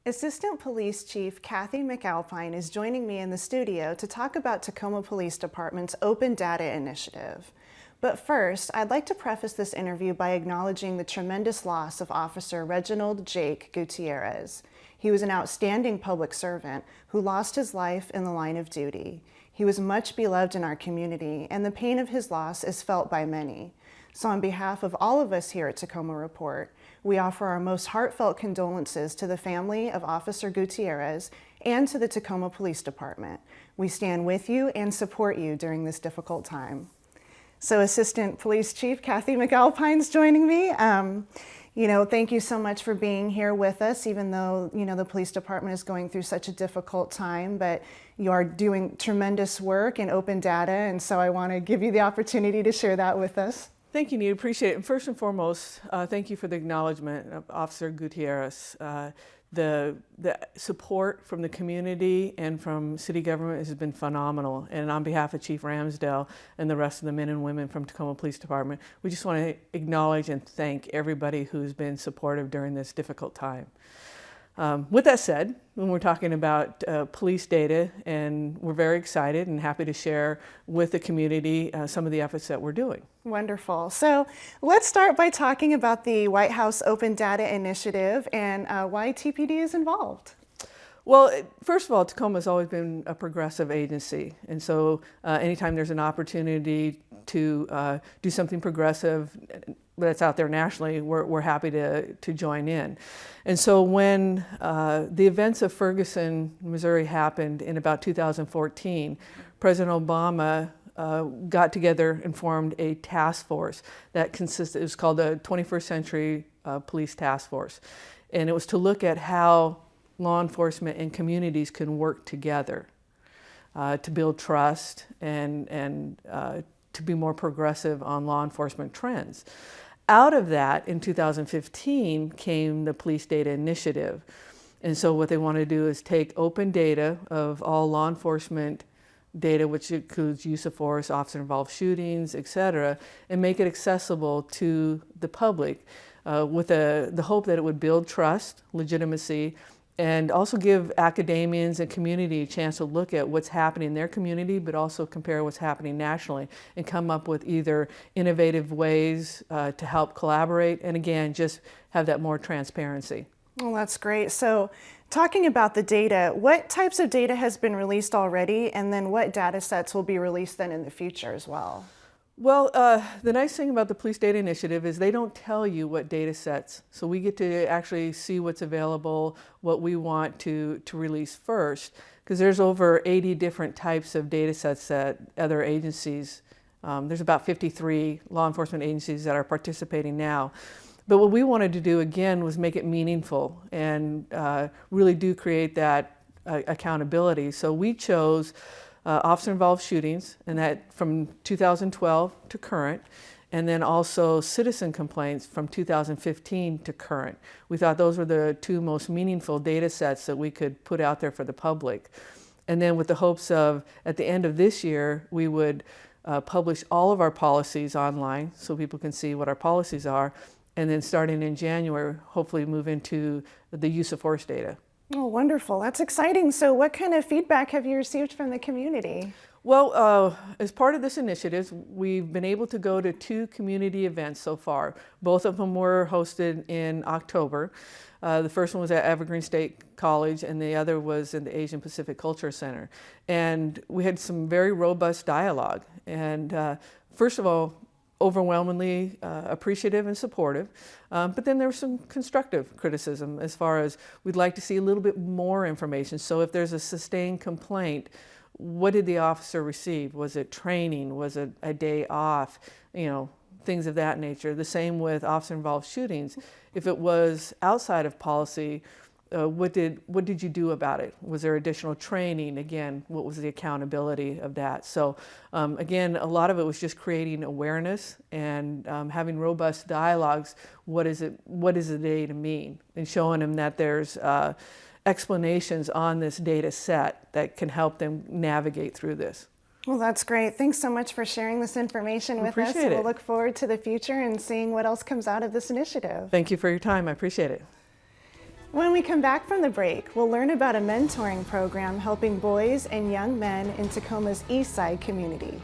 Assistant Police Chief Kathy McAlpine is joining me in the studio to talk about Tacoma Police Department's Open Data Initiative. But first, I'd like to preface this interview by acknowledging the tremendous loss of Officer Reginald Jake Gutierrez. He was an outstanding public servant who lost his life in the line of duty. He was much beloved in our community, and the pain of his loss is felt by many. So on behalf of all of us here at Tacoma Report, we offer our most heartfelt condolences to the family of Officer Gutierrez and to the Tacoma Police Department. We stand with you and support you during this difficult time. So Assistant Police Chief Kathy McAlpine's joining me. Thank you so much for being here with us, even though, the police department is going through such a difficult time, but you are doing tremendous work in open data, and so I want to give you the opportunity to share that with us. Thank you, Nita. Appreciate it. And first and foremost, thank you for the acknowledgement of Officer Gutierrez. The support from the community and from city government has been phenomenal. And on behalf of Chief Ramsdale and the rest of the men and women from Tacoma Police Department, we just want to acknowledge and thank everybody who's been supportive during this difficult time. With that said, when we're talking about police data, and we're very excited and happy to share with the community some of the efforts that we're doing. Wonderful. So let's start by talking about the White House Open Data Initiative and why TPD is involved. Well, first of all, Tacoma has always been a progressive agency, and so anytime there's an opportunity to do something progressive that's out there nationally, we're happy to join in. And so when the events of Ferguson, Missouri happened in about 2014, President Obama got together and formed a task force that consisted, it was called the 21st Century Police Task Force. And it was to look at how law enforcement and communities can work together to build trust and to be more progressive on law enforcement trends. Out of that, in 2015, came the Police Data Initiative. And so what they want to do is take open data of all law enforcement data, which includes use of force, officer-involved shootings, et cetera, and make it accessible to the public with the hope that it would build trust, legitimacy, and also give academians and community a chance to look at what's happening in their community, but also compare what's happening nationally and come up with either innovative ways to help collaborate, and again, just have that more transparency. Well, that's great. So talking about the data, what types of data has been released already, and then what data sets will be released then in the future as well? Well, the nice thing about the Police Data Initiative is they don't tell you what data sets, so we get to actually see what's available, what we want to release first, because there's over 80 different types of data sets that other agencies, there's about 53 law enforcement agencies that are participating now. But what we wanted to do again was make it meaningful and really do create that accountability. So we chose officer-involved shootings, and that from 2012 to current, and then also citizen complaints from 2015 to current. We thought those were the two most meaningful data sets that we could put out there for the public. And then with the hopes of, at the end of this year, we would publish all of our policies online so people can see what our policies are, and then starting in January, hopefully move into the use of force data. Oh, wonderful. That's exciting. So what kind of feedback have you received from the community? Well, as part of this initiative, we've been able to go to 2 community events so far. Both of them were hosted in October. The first one was at Evergreen State College, and the other was in the Asian Pacific Culture Center. And we had some very robust dialogue. And first of all, overwhelmingly appreciative and supportive, but then there was some constructive criticism as far as we'd like to see a little bit more information. So if there's a sustained complaint, what did the officer receive? Was it training? Was it a day off? Things of that nature. The same with officer-involved shootings. If it was outside of policy, what did you do about it? Was there additional training? Again, what was the accountability of that? So again, a lot of it was just creating awareness and having robust dialogues. What does the data mean? And showing them that there's explanations on this data set that can help them navigate through this. Well, that's great. Thanks so much for sharing this information with us. Appreciate it. We'll look forward to the future and seeing what else comes out of this initiative. Thank you for your time. I appreciate it. When we come back from the break, we'll learn about a mentoring program helping boys and young men in Tacoma's East Side community.